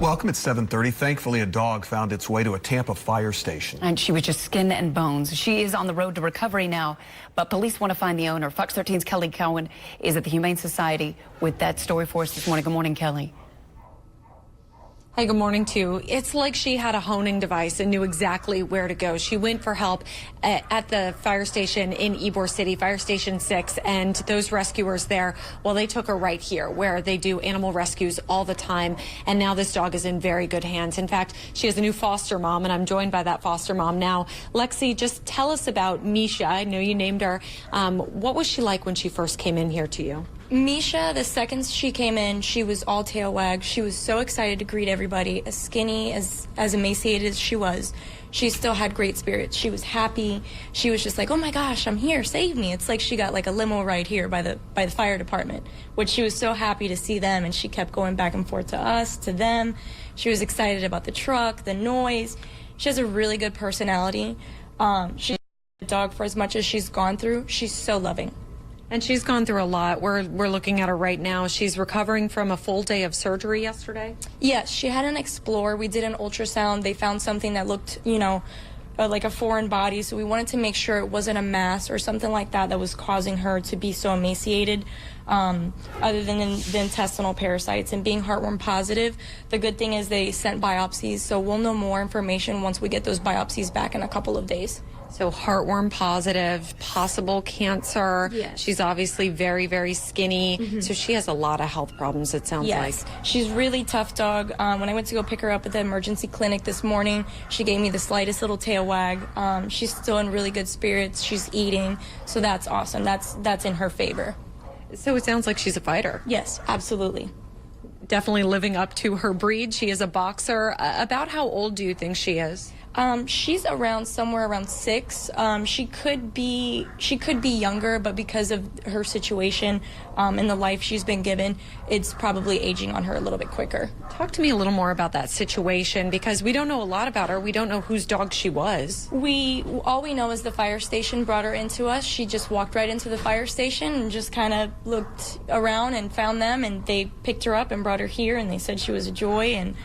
Welcome at 7:30. Thankfully, a dog found its way to a Tampa Fire Station. And she was just skin and bones. She is on the road to recovery now, but police want to find the owner. Fox 13's Kelly Cowan is at the Humane Society with that story for us this morning. Good morning, Kelly. Hey, good morning to you. It's like she had a honing device and knew exactly where to go. She went for help at the fire station in Ybor City, Fire Station 6, and those rescuers there, well, they took her right here where they do animal rescues all the time, and now this dog is in very good hands. In fact, she has a new foster mom, and I'm joined by that foster mom now. Lexi, just tell us about Mesha. I know you named her. What was she like when she first came in here to you? Mesha, the second she came in, she was all tail wag. She was so excited to greet everybody. As skinny, as emaciated as she was, she still had great spirits. She was happy. She was just like, oh my gosh, I'm here, save me. It's like she got like a limo ride here by the fire department, which she was so happy to see them, and she kept going back and forth to us, to them. She was excited about the truck, the noise. She has a really good personality. She's a dog for as much as she's gone through. She's so loving. And she's gone through a lot. We're looking at her right now. She's recovering from a full day of surgery yesterday. Yes, she had an Explore. We did an ultrasound. They found something that looked, like a foreign body. So we wanted to make sure it wasn't a mass or something like that that was causing her to be so emaciated, other than the intestinal parasites. And being heartworm positive, the good thing is they sent biopsies. So we'll know more information once we get those biopsies back in a couple of days. So heartworm positive, possible cancer. Yes. She's obviously very, very skinny. Mm-hmm. So she has a lot of health problems, it sounds like. Yes, she's really tough dog. When I went to go pick her up at the emergency clinic this morning, she gave me the slightest little tail wag. She's still in really good spirits. She's eating, so that's awesome. That's in her favor. So it sounds like she's a fighter. Yes, absolutely. Definitely living up to her breed. She is a boxer. About how old do you think she is? She's somewhere around 6. She could be younger, but because of her situation and the life she's been given, it's probably aging on her a little bit quicker. Talk to me a little more about that situation, because we don't know a lot about her. We don't know whose dog she was. All we know is the fire station brought her into us. She just walked right into the fire station and just kind of looked around and found them, and they picked her up and brought her here, and they said she was a joy. And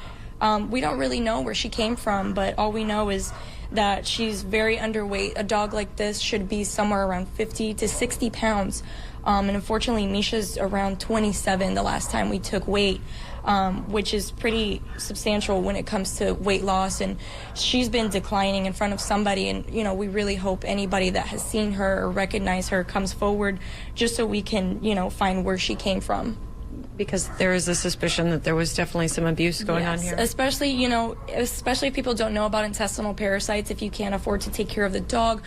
we don't really know where she came from, but all we know is that she's very underweight. A dog like this should be somewhere around 50 to 60 pounds. And unfortunately, Mesha's around 27 the last time we took weight, which is pretty substantial when it comes to weight loss. And she's been declining in front of somebody. And, we really hope anybody that has seen her or recognized her comes forward just so we can, find where she came from. Because there is a suspicion that there was definitely some abuse going on here. Especially if people don't know about intestinal parasites. If you can't afford to take care of the dog,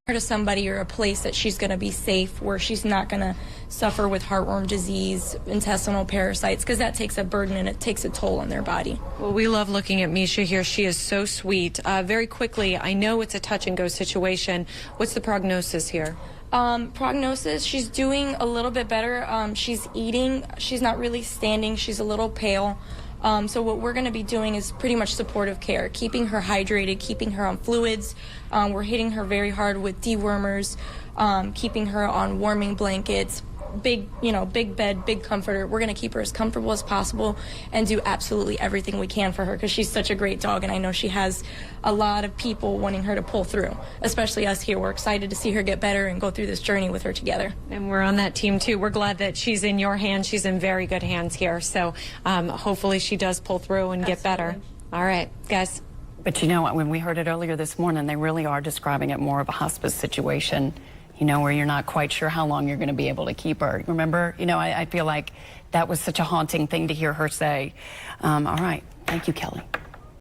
her to somebody or a place that she's going to be safe, where she's not going to suffer with heartworm disease, intestinal parasites, because that takes a burden and it takes a toll on their body. Well, we love looking at Mesha here. She is so sweet. Very quickly, I know it's a touch and go situation. What's the prognosis here? Prognosis, she's doing a little bit better. She's eating. She's not really standing. She's a little pale. So what we're going to be doing is pretty much supportive care, keeping her hydrated, keeping her on fluids. We're hitting her very hard with dewormers, keeping her on warming blankets, big bed, big comforter. We're going to keep her as comfortable as possible and do absolutely everything we can for her, because she's such a great dog, and I know she has a lot of people wanting her to pull through, especially us here. We're excited to see her get better and go through this journey with her together. And we're on that team too. We're glad that she's in your hands. She's in very good hands here. So hopefully she does pull through and get better. All right, guys. But you know what, when we heard it earlier this morning, they really are describing it more of a hospice situation, where you're not quite sure how long you're going to be able to keep her. Remember, I feel like that was such a haunting thing to hear her say. All right. Thank you, Kelly.